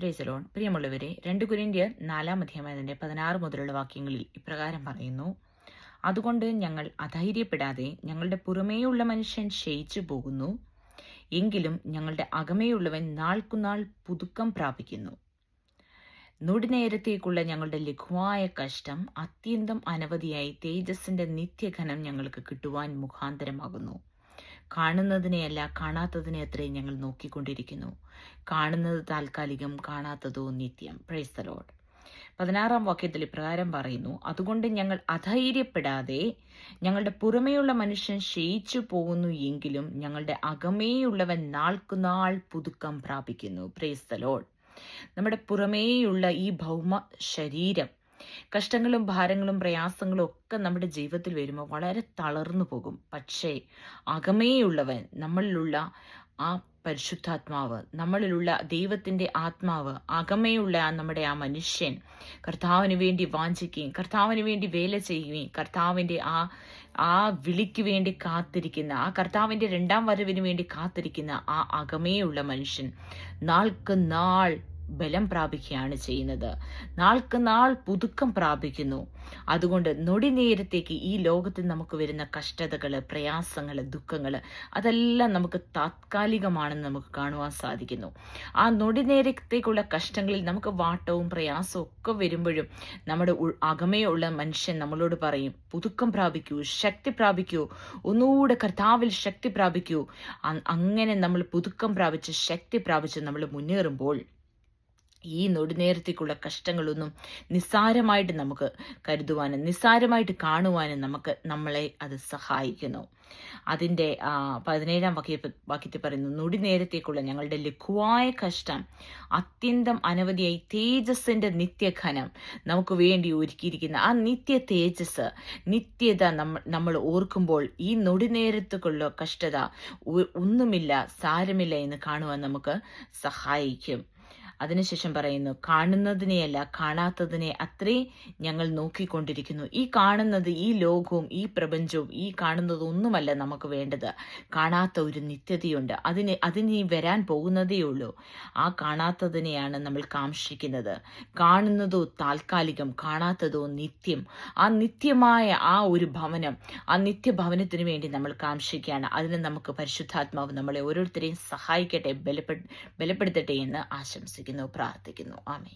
Praise Lord. പ്രിയമുള്ളവരെ, 2 കൊരിന്ത്യർ 4 അധ്യായത്തിന്റെ 16 മുതലുള്ള വാക്യങ്ങളിൽ ഇപ്രകാരം പറയുന്നു: അതുകൊണ്ട് ഞങ്ങൾ അധൈര്യപ്പെടാതെ, ഞങ്ങളുടെ പുറമേയുള്ള മനുഷ്യൻ ക്ഷയിച്ചു പോകുന്നു, എങ്കിലും ഞങ്ങളുടെ അകമേയുള്ളവൻ നാൾക്കുനാൾ പുതുക്കം പ്രാപിക്കുന്നു. നൊടിനേരത്തേക്കുള്ള ഞങ്ങളുടെ ലഘുവായ കഷ്ടം അത്യന്തം അനവധിയായി തേജസ്സിന്റെ നിത്യഘനം ഞങ്ങൾക്ക് കിട്ടുവാൻ മുഖാന്തരമാകുന്നു. കാണുന്നതിനെയല്ല, കാണാത്തതിനെ അത്രേ ഞങ്ങൾ നോക്കിക്കൊണ്ടിരിക്കുന്നു. കാണുന്നത് താൽക്കാലികം, കാണാത്തതോ നിത്യം. Praise the Lord. 16 വാക്യത്തിൽ ഇപ്രകാരം പറയുന്നു: അതുകൊണ്ട് ഞങ്ങൾ അധൈര്യപ്പെടാതെ, ഞങ്ങളുടെ പുറമേയുള്ള മനുഷ്യൻ ക്ഷയിച്ചു പോകുന്നു, എങ്കിലും ഞങ്ങളുടെ അകമേയുള്ളവൻ നാൾക്കുനാൾ പുതുക്കം പ്രാപിക്കുന്നു. Praise the Lord. നമ്മുടെ പുറമേയുള്ള ഈ ഭൗമ ശരീരം കഷ്ടങ്ങളും ഭാരങ്ങളും പ്രയാസങ്ങളും ഒക്കെ നമ്മുടെ ജീവിതത്തിൽ വരുമ്പോൾ വളരെ തളർന്നു പോകും. പക്ഷേ അകമേയുള്ളവൻ, നമ്മളിലുള്ള ആ പരിശുദ്ധാത്മാവ്, നമ്മളിലുള്ള ദൈവത്തിൻ്റെ ആത്മാവ്, അകമേയുള്ള നമ്മുടെ ആ മനുഷ്യൻ കർത്താവിന് വേണ്ടി വാഞ്ചിക്കുകയും കർത്താവിന് വേണ്ടി വേല ചെയ്യുകയും കർത്താവിൻ്റെ ആ വിളിക്ക് വേണ്ടി കാത്തിരിക്കുന്ന, ആ കർത്താവിൻ്റെ 2ാം വരവിന് വേണ്ടി കാത്തിരിക്കുന്ന ആ അകമേയുള്ള മനുഷ്യൻ നാൾക്ക് നാൾ ബലം പ്രാപിക്കുകയാണ് ചെയ്യുന്നത്. നാൾക്ക് നാൾ പുതുക്കം പ്രാപിക്കുന്നു. അതുകൊണ്ട് നൊടി നേരത്തേക്ക് ഈ ലോകത്തിൽ നമുക്ക് വരുന്ന കഷ്ടതകൾ, പ്രയാസങ്ങൾ, ദുഃഖങ്ങൾ അതെല്ലാം നമുക്ക് താത്കാലികമാണെന്ന് നമുക്ക് കാണുവാൻ സാധിക്കുന്നു. ആ നൊടി നേരത്തേക്കുള്ള കഷ്ടങ്ങളിൽ നമുക്ക് വാട്ടവും പ്രയാസവും ഒക്കെ വരുമ്പോഴും നമ്മുടെ അകമേയുള്ള മനുഷ്യൻ നമ്മളോട് പറയും: പുതുക്കം പ്രാപിക്കൂ, ശക്തി പ്രാപിക്കൂ, ഒന്നുകൂടെ കർത്താവിൽ ശക്തി പ്രാപിക്കൂ. അങ്ങനെ നമ്മൾ പുതുക്കം പ്രാപിച്ച് ശക്തി പ്രാപിച്ച് നമ്മൾ മുന്നേറുമ്പോൾ ഈ നൊടിനേരത്തേക്കുള്ള കഷ്ടങ്ങളൊന്നും നിസ്സാരമായിട്ട് നമുക്ക് കരുതുവാനും നിസ്സാരമായിട്ട് കാണുവാനും നമ്മളെ അത് സഹായിക്കുന്നു. അതിൻ്റെ 17 വാക്യത്തിൽ പറയുന്നു: നൊടിനേരത്തേക്കുള്ള ഞങ്ങളുടെ ലഘുവായ കഷ്ടം അത്യന്തം അനവധിയായി തേജസ്സിന്റെ നിത്യഘനം നമുക്ക് വേണ്ടി ഒരുക്കിയിരിക്കുന്ന ആ നിത്യ തേജസ്, നിത്യത നമ്മൾ ഓർക്കുമ്പോൾ ഈ നൊടിനേരത്തേക്കുള്ള കഷ്ടത ഒന്നുമില്ല, സാരമില്ല എന്ന് കാണുവാൻ നമുക്ക് സഹായിക്കും. അതിനുശേഷം പറയുന്നു: കാണുന്നതിനെയല്ല, കാണാത്തതിനെ അത്രേ ഞങ്ങൾ നോക്കിക്കൊണ്ടിരിക്കുന്നു. ഈ കാണുന്നത്, ഈ ലോകവും ഈ പ്രപഞ്ചവും ഈ കാണുന്നതൊന്നുമല്ല നമുക്ക് വേണ്ടത്. കാണാത്ത ഒരു നിത്യതയുണ്ട്. അതിന് വരാൻ പോകുന്നതേ ഉള്ളൂ. ആ കാണാത്തതിനെയാണ് നമ്മൾ കാംക്ഷിക്കുന്നത്. കാണുന്നതോ താൽക്കാലികം, കാണാത്തതോ നിത്യം. ആ നിത്യമായ ആ ഒരു ഭവനം, ആ നിത്യഭവനത്തിന് വേണ്ടി നമ്മൾ കാംക്ഷിക്കുകയാണ്. അതിന് നമുക്ക് പരിശുദ്ധാത്മാവ് നമ്മളെ ഓരോരുത്തരെയും സഹായിക്കട്ടെ, ബലപ്പെടുത്തട്ടെ എന്ന് ആശംസിക്കുന്നു, പ്രാർത്ഥിക്കുന്നു. ആമേൻ.